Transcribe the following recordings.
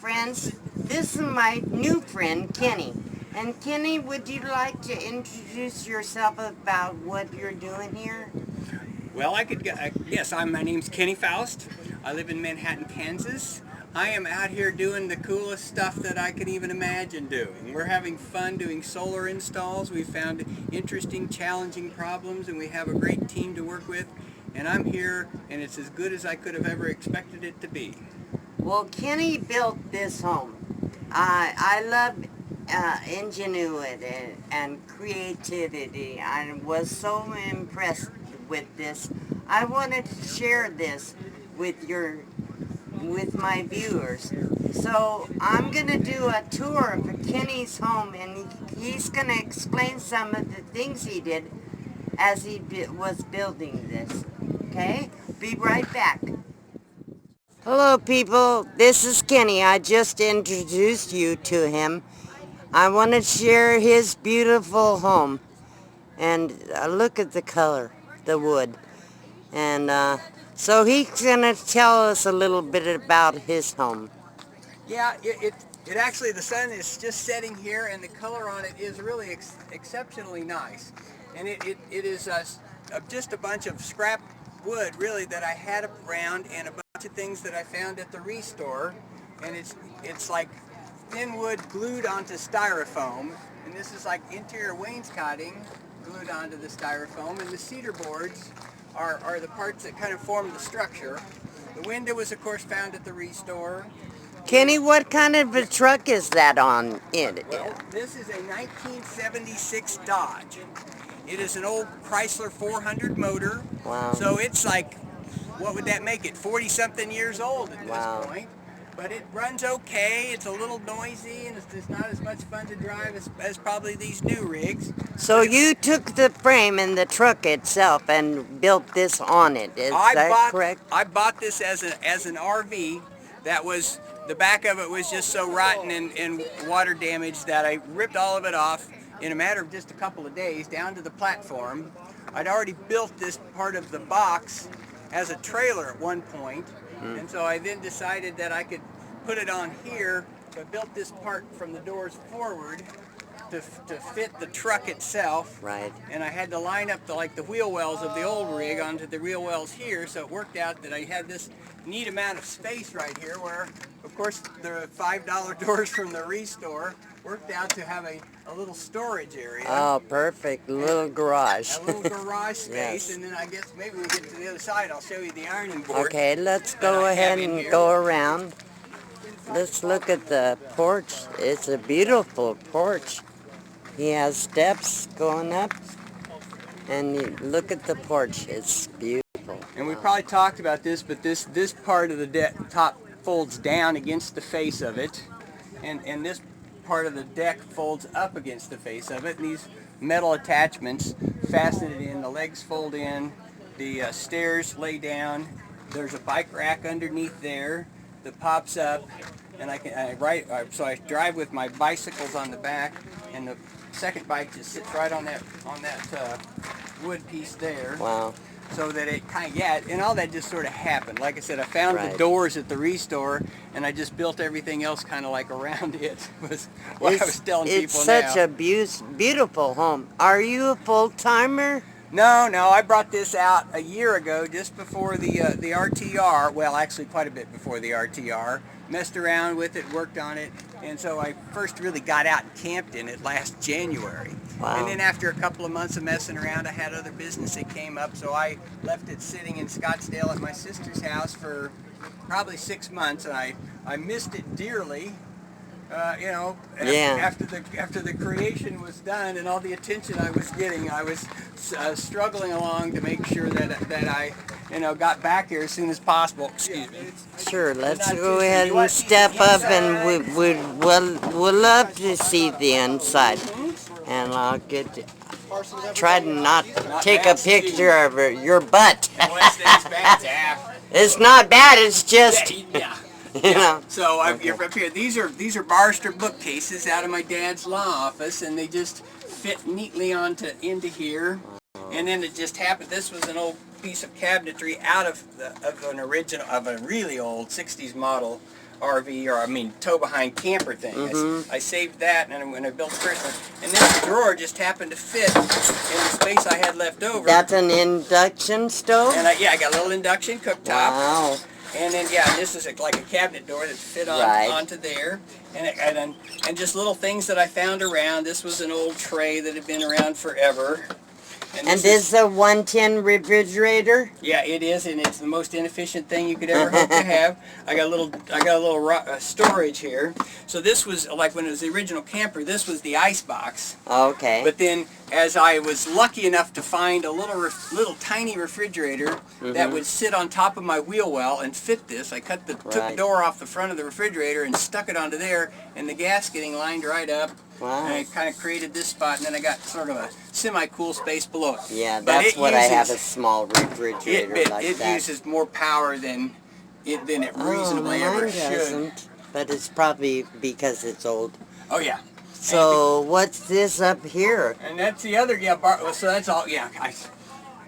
friends. This is my new friend, Kenny. And Kenny, would you like to introduce yourself about what you're doing here? Well, yes, my name's Kenny Faust. I live in Manhattan, Kansas. I am out here doing the coolest stuff that I could even imagine doing. We're having fun doing solar installs. We found interesting, challenging problems, and we have a great team to work with. And I'm here, and it's as good as I could have ever expected it to be. Well, Kenny built this home. I love ingenuity and creativity. I was so impressed with this. I wanted to share this with my viewers. So I'm gonna do a tour of Kenny's home, and he's gonna explain some of the things he did as he was building this. Okay? Be right back. Hello people, this is Kenny. I just introduced you to him. I want to share his beautiful home. And look at the color, the wood. And so he's going to tell us a little bit about his home. Yeah, it actually, the sun is just setting here, and the color on it is really exceptionally nice. And it is just a bunch of scrap wood, really, that I had around, and a bunch of things that I found at the restore. And it's like thin wood glued onto styrofoam, and this is like interior wainscoting glued onto the styrofoam, and the cedar boards are the parts that kind of form the structure. The window was, of course, found at the restore. Kenny, what kind of a truck is that on it? Well, this is a 1976 Dodge. It is an old Chrysler 400 motor. Wow. So it's like, what would that make it? 40-something years old at this point. But it runs okay. It's a little noisy, and it's just not as much fun to drive as probably these new rigs. So you took the frame and the truck itself and built this on it. Is that correct? I bought this as an RV. That was, the back of it was just so rotten and water damaged that I ripped all of it off in a matter of just a couple of days down to the platform. I'd already built this part of the box as a trailer at one point, and so I then decided that I could put it on here. So I built this part from the doors forward to fit the truck itself. Right. And I had to line up the wheel wells of the old rig onto the wheel wells here, so it worked out that I had this neat amount of space right here where, of course, the $5 doors from the restore worked out to have a little storage area. Oh, perfect. A little garage. A little garage space. Yes. And then I guess maybe when we get to the other side, I'll show you the ironing board. Okay, let's go ahead and go around. Let's look at the porch. It's a beautiful porch. He has steps going up, and you look at the porch. It's beautiful. And we probably talked about this, but this part of the top folds down against the face of it, and this part of the deck folds up against the face of it, and these metal attachments fasten it in. The legs fold in, the stairs lay down. There's a bike rack underneath there that pops up, and so I drive with my bicycles on the back, and the second bike just sits right on that wood piece there. Wow. So that it and all that just sort of happened. Like I said, I found the doors at the restore, and I just built everything else kind of like around it. Was what I was telling people now. It's such a beautiful home. Are you a full-timer? No, I brought this out a year ago, just before the RTR. Well, actually quite a bit before the RTR. Messed around with it, worked on it, and so I first really got out and camped in it last January. Wow. And then after a couple of months of messing around, I had other business that came up, so I left it sitting in Scottsdale at my sister's house for probably 6 months, and I missed it dearly. After the creation was done and all the attention I was getting, I was struggling along to make sure that I got back here as soon as possible. Excuse me. Sure, let's go ahead and step up, and we'll love to see the inside. And I'll try to not take a picture of your butt. It's not bad, it's just... You know. So you're up here. These are Barster bookcases out of my dad's law office, and they just fit neatly into here. And then it just happened. This was an old piece of cabinetry out of a really old 60s model RV, or I mean tow behind camper thing. I saved that, and when I built Christmas, and this drawer just happened to fit in the space I had left over. That's an induction stove? And I got a little induction cooktop. Wow. And then this is like a cabinet door that fit on onto there, and just little things that I found around. This was an old tray that had been around forever. And this is a 110 refrigerator? Yeah, it is, and it's the most inefficient thing you could ever hope to have. I got a little storage here. So this was like when it was the original camper. This was the ice box. Okay. But then, as I was lucky enough to find a little tiny refrigerator that would sit on top of my wheel well and fit this, I took the door off the front of the refrigerator and stuck it onto there, and the gasketing lined right up. Wow. And I kind of created this spot, and then I got sort of a semi-cool space below it. Yeah, that's what I have, a small refrigerator like that. It uses more power than it reasonably ever should. Doesn't, but it's probably because it's old. Oh, yeah. So what's this up here? And that's the other, so that's all,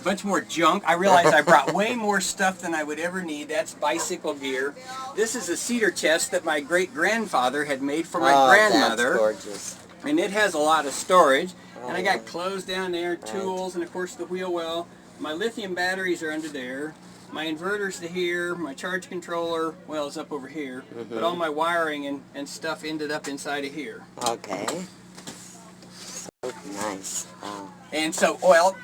bunch more junk. I realized I brought way more stuff than I would ever need. That's bicycle gear. This is a cedar chest that my great-grandfather had made for my grandmother. That's gorgeous. And it has a lot of storage. And I got clothes down there, tools, and of course the wheel well. My lithium batteries are under there. My inverter's to here. My charge controller, well, is up over here. But all my wiring and stuff ended up inside of here. Okay. So nice. Wow. And so,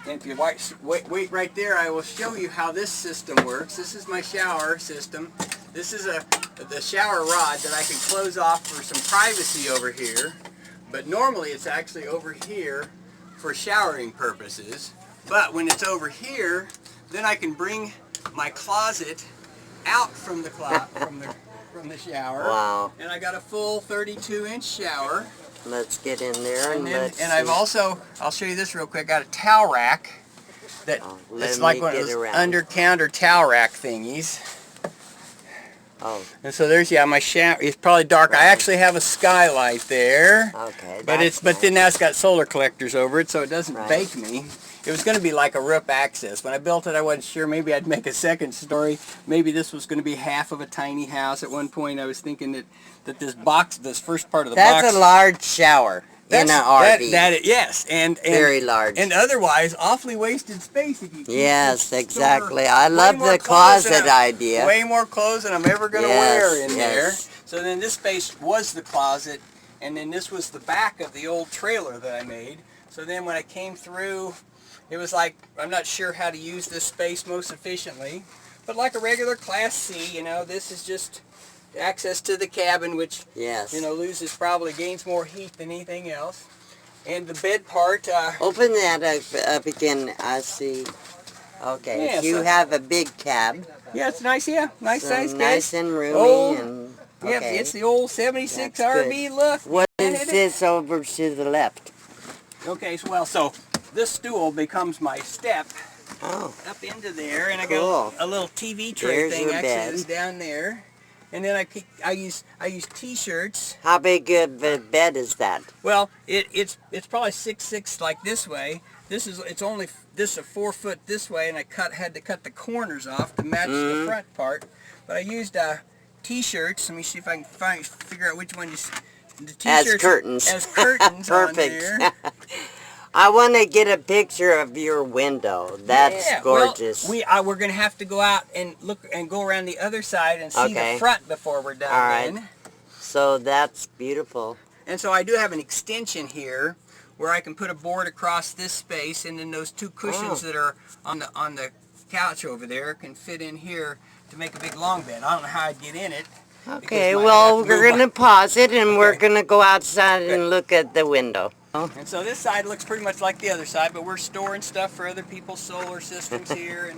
if you wait right there, I will show you how this system works. This is my shower system. This is the shower rod that I can close off for some privacy over here. But normally it's actually over here for showering purposes. But when it's over here, then I can bring my closet out from the from the shower. Wow. And I got a full 32-inch shower. Let's get in there and I've also, I'll show you this real quick, got a towel rack that it's like one of those under-counter towel rack thingies. Oh. And so there's my shower. It's probably dark. I actually have a skylight there. Okay. But then now it's got solar collectors over it, so it doesn't bake me. It was going to be like a roof access. When I built it, I wasn't sure. Maybe I'd make a second story. Maybe this was going to be half of a tiny house. At one point, I was thinking that this first part of the box. That's a large shower in an RV. Yes, and very large. And otherwise, awfully wasted space. If you yes, exactly. I love the closet idea. Way more clothes than I'm ever going to wear in there. So then this space was the closet, and then this was the back of the old trailer that I made. So then when I came through, it was like, I'm not sure how to use this space most efficiently, but like a regular Class C, this is just access to the cabin, which, gains more heat than anything else. And the bed part... Open that up again, I see. Okay, yeah, you have a big cab. Yeah, it's nice, nice size. Nice and roomy. And, yeah, it's the old 76 RV look. What is this over to the left? Okay, so this stool becomes my step up into there, and I got a little TV tray thing that's down there. And then I use T-shirts. How big of a bed is that? Well, it's probably 6'6" like this way. This is a 4 foot this way, and I had to cut the corners off to match the front part. But I used T-shirts. Let me see if I can figure out which one the T-shirts as curtains. As curtains. Perfect. On there. I want to get a picture of your window. That's gorgeous. Well, we're going to have to go out and look and go around the other side and see the front before we're done. All right. So that's beautiful. And so I do have an extension here where I can put a board across this space, and then those two cushions that are on the couch over there can fit in here to make a big long bed. I don't know how I'd get in it. Okay, well, we're going to pause it, and we're going to go outside and look at the window. And so this side looks pretty much like the other side, but we're storing stuff for other people's solar systems here.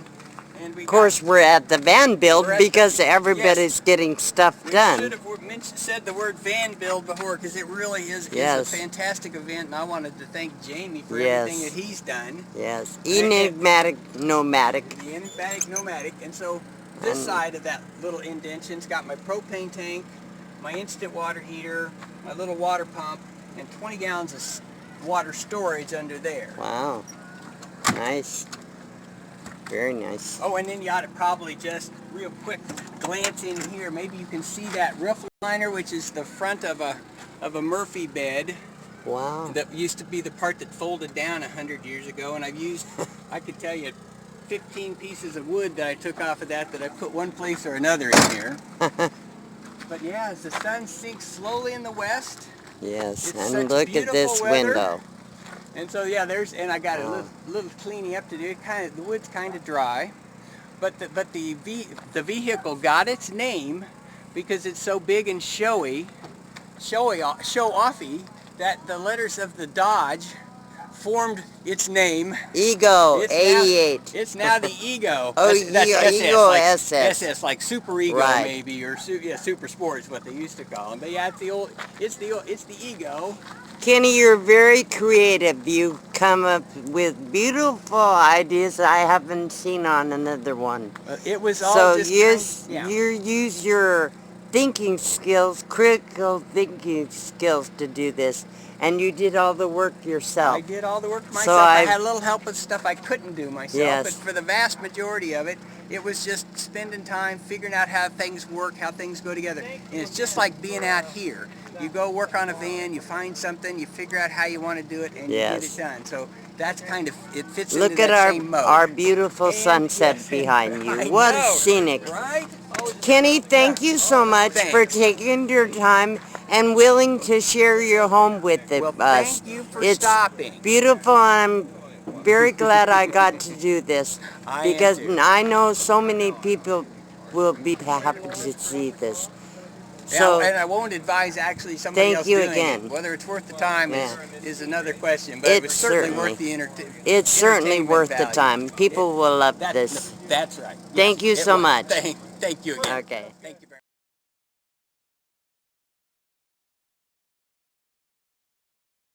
And of course, we're at the van build because everybody's getting stuff done. We should have said the word van build before, because it really is a fantastic event, and I wanted to thank Jamie for everything that he's done. Yes, enigmatic nomadic. The enigmatic nomadic. And so this side of that little indention's got my propane tank, my instant water heater, my little water pump, and 20 gallons of water storage under there. Wow. Nice. Very nice. Oh, and then you ought to probably just, real quick, glance in here, maybe you can see that roof liner, which is the front of a Murphy bed. Wow. That used to be the part that folded down 100 years ago, and I've used, I could tell you, 15 pieces of wood that I took off of that I put one place or another in here. But yeah, as the sun sinks slowly in the west. Yes, and look at this weather. window. And so yeah, and I got a little cleaning up to do. The wood's kind of dry, but the vehicle got its name because it's so big and showy, show-offy, that the letters of the Dodge formed its name. Ego, It's 88. It's now the Ego. Oh, that's Ego like SS. SS, like Super Ego, Right. maybe, or Super Sport is what they used to call them. But yeah, it's the Ego. Kenny, you're very creative. You come up with beautiful ideas I haven't seen on another one. It was all So just you use your thinking skills, critical thinking skills to do this, and you did all the work yourself. I did all the work myself. So I had a little help with stuff I couldn't do myself, Yes. but for the vast majority of it, it was just spending time figuring out how things work, how things go together. And it's just like being out here. You go work on a van, you find something, you figure out how you want to do it, and Yes. you get it done. So that's kind of, it fits Look into at that same mode. our beautiful And sunset yes, behind you. I What a know, scenic. Right? Kenny, thank you so much for Thanks. taking your time and willing to share your home with Well, us. thank you for It's stopping. beautiful, and I'm very glad I got to do this I am because too. I know so many people will be happy to see this. So, And I won't advise actually somebody thank else you doing again. it. Whether it's worth the time Yeah. is another question, but It's it's certainly certainly- worth the it's certainly entertainment worth the value. time. People will love this. That's right. Thank you It so was. much. Thank you again. Okay. Thank you.